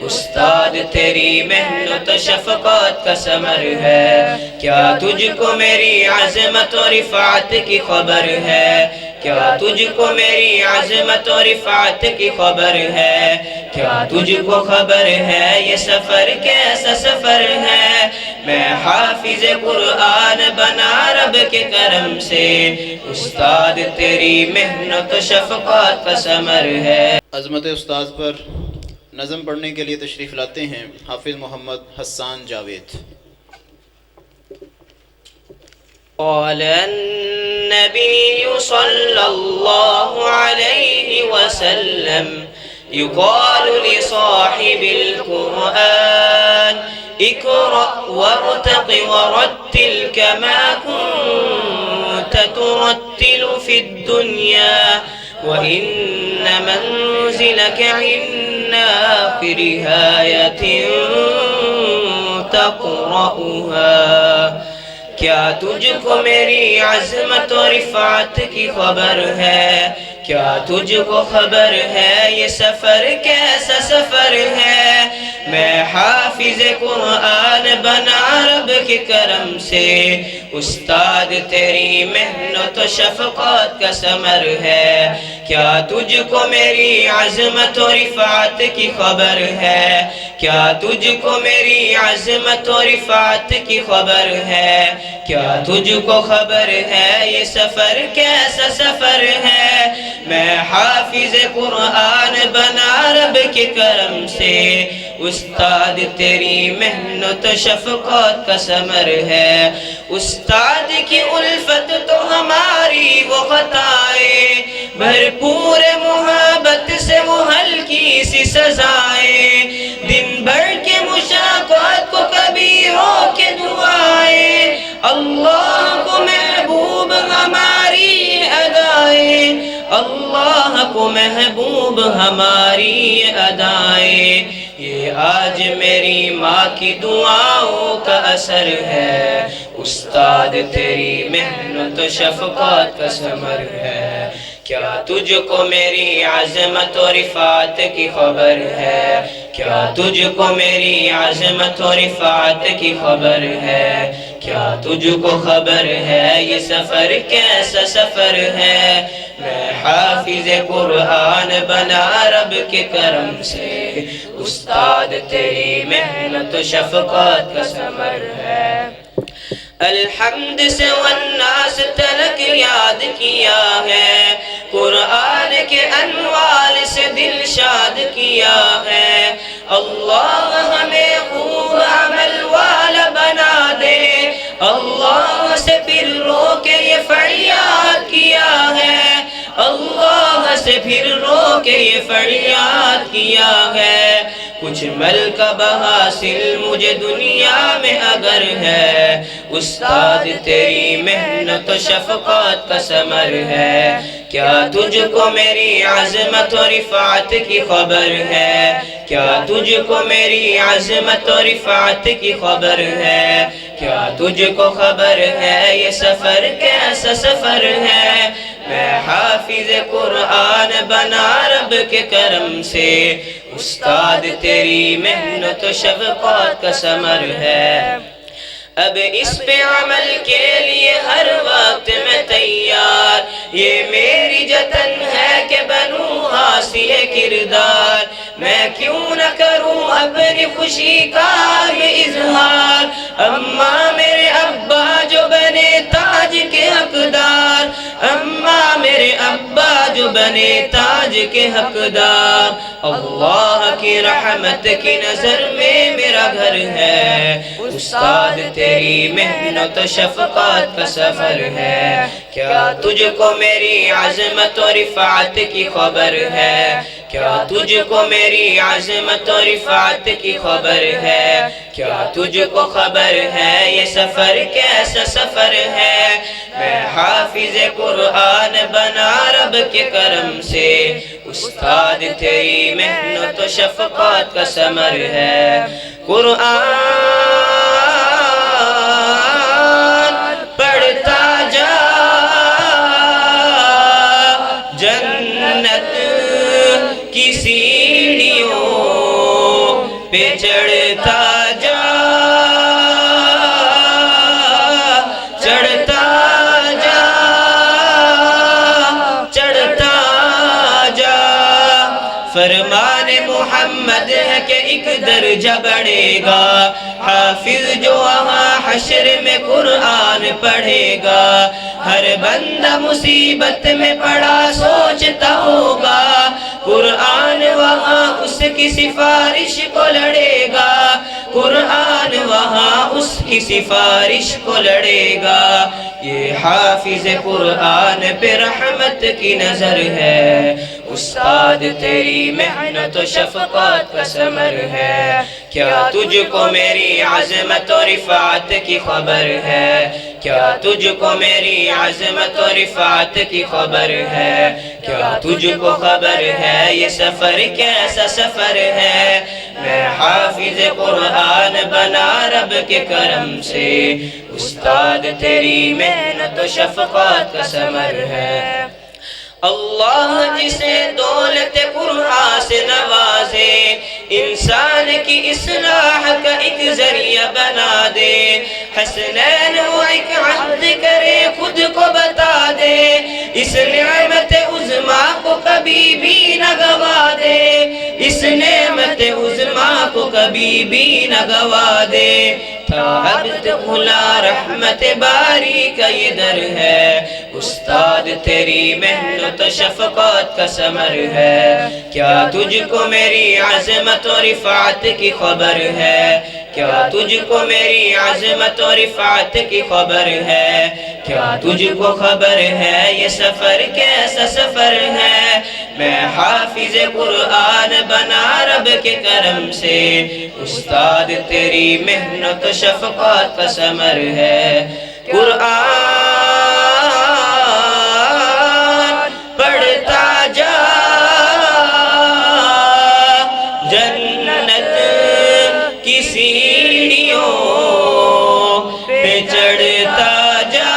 استاد تیری محنت و شفقت کا ثمر ہے، کیا تجھ کو میری عظمت و رفعت کی خبر ہے، کیا تجھ کو میری عظمت و رفعت کی خبر ہے، کیا تجھ کو خبر ہے یہ سفر کیسا سفر ہے، میں حافظ قرآن بنا رب کے کرم سے، استاد تیری محنت و شفقت کا ثمر ہے۔ عظمت استاد پر نظم پڑھنے کے لیے تشریف لاتے ہیں حافظ محمد حسان جاوید۔ قال النبي صلى الله عليه وسلم يقال لصاحب القرآن اقرأ وارتق ورتل كما كنت ترتل في الدنيا وإن منزلك عند آخر آية تقرأها۔ کیا تجھ کو میری عظمت و رفعت کی خبر ہے، کیا تجھ کو خبر ہے یہ سفر کیسا سفر ہے، میں حافظ قرآن بنا رب کے کرم سے، استاد تیری محنت و شفقت کا ثمر ہے، کیا تجھ کو میری عظمت و رفعت کی خبر ہے، کیا تجھ کو میری عظمت و رفعت کی خبر ہے، کیا تجھ کو خبر ہے یہ سفر کیسا سفر ہے، میں حافظ قرآن بنا رب کے کرم سے، استاد تیری محنت و شفقت کا ثمر ہے، استاد کی الفت تو ہماری وہ خطائیں، بھرپور محبت سے وہ ہلکی سی سزائیں، دن بھر کے مشاقات کو کبھی ہو کے دعائیں، اللہ کو محبوب ہماری ادائیں، اللہ کو محبوب ہماری ادائیں، یہ آج میری ماں کی دعاؤں کا اثر ہے، استاد تیری محنت و شفقت کا ثمر ہے، کیا تجھ کو میری عظمت و رفعت کی خبر ہے، کیا تجھ کو میری عظمت و رفعت کی خبر ہے، کیا تجھ کو خبر ہے یہ سفر کیسا سفر ہے، میں حافظ قرآن بنا رب کے کرم سے، استاد تیری محنت و شفقت کا ثمر ہے۔ الحمد سے والناس تلک یاد کیا ہے، قرآن کے انوار سے دل شاد کیا ہے، اللہ ہمیں خوب عمل والا بنا دے، اللہ سے پھر رو کے یہ فریاد کیا ہے، اللہ سے پھر رو کے یہ فریاد کیا ہے، کچھ مل کا بحاصل مجھے دنیا میں اگر ہے، استاد تیری محنت و شفقت کا ثمر ہے، کیا تجھ کو میری عظمت و رفعت کی خبر ہے، کیا تجھ کو میری عظمت و رفعت کی خبر ہے، کیا تجھ کو خبر ہے یہ سفر کیسا سفر ہے، میں حافظ قرآن بنا رب کے کرم سے، استاد تیری محنت و شفقت کا ثمر ہے، اب اس پہ عمل کے لیے ہر وقت میں تیار، یہ میری جتن ہے کہ بنوں حاصل کردار، میں کیوں نہ کروں اپنی خوشی کا میں اظہار، اماں میرے ابا جو بنے تاج کے حقدار، اماں میرے ابا جو بنے تاج کے حقدار، اللہ کی رحمت کی نظر میں میرا گھر ہے، استاد تیری محنت و شفقت کا سفر ہے، کیا تجھ کو میری عظمت و رفعت کی خبر ہے، کیا تجھ کو میری عظمت و رفعت کی خبر ہے، کیا تجھ کو خبر ہے یہ سفر کیسا سفر ہے، میں حافظ قرآن بنا رب کے کرم سے، استاد تیری محنت و شفقت کا ثمر ہے، قرآن پڑھتا جا جنت کی سیڑھیوں پہ چڑھتا جا، چڑھتا جا، چڑھتا جا۔ فرمان محمد ہے کہ ایک درجہ بڑھے گا، حافظ جو وہاں حشر میں قرآن پڑھے گا، ہر بندہ مصیبت میں پڑا سوچتا ہوگا، قرآن وہاں اس کی سفارش کو لڑے گا، قرآن وہاں اس کی سفارش کو لڑے گا۔ یہ حافظ قرآن پہ رحمت کی نظر ہے، استاد تیری محنت و شفقت کا ثمر ہے، کیا تجھ کو میری عظمت و رفعت کی خبر ہے، کیا تجھ کو میری عظمت و رفعت کی خبر ہے، کیا تجھ کو خبر ہے یہ سفر کیسا سفر ہے۔ میں حافظ قرآن بنا رب کے کرم سے، استاد تیری محنت و شفقت کا ثمر ہے۔ اللہ جسے دولت قرآن سے نوازے، انسان کی اصلاح کا ایک ذریعہ بنا دے، حسنین وہ ایک عہد کرے خود کو بتا دے، اس نعمت عظمیٰ کو کبھی بھی نہ گوا دے، اس نعمت عظمیٰ کو کبھی بھی نہ گوا دے۔ عبد خلا رحمت باری کا یہ در ہے، استاد تیری محنت و شفقت کا ثمر ہے، کیا تجھ کو میری عظمت و رفعت کی خبر ہے، کیا تجھ کو میری عظمت و رفعت کی خبر ہے، کیا تجھ کو خبر ہے یہ سفر کیسا سفر ہے۔ میں حافظ قرآن بنا رب کے کرم سے، استاد تیری محنت و شفقت کا ثمر ہے۔ قرآن پڑھتا جا، جنت کی سیڑھیوں پہ چڑھتا جا،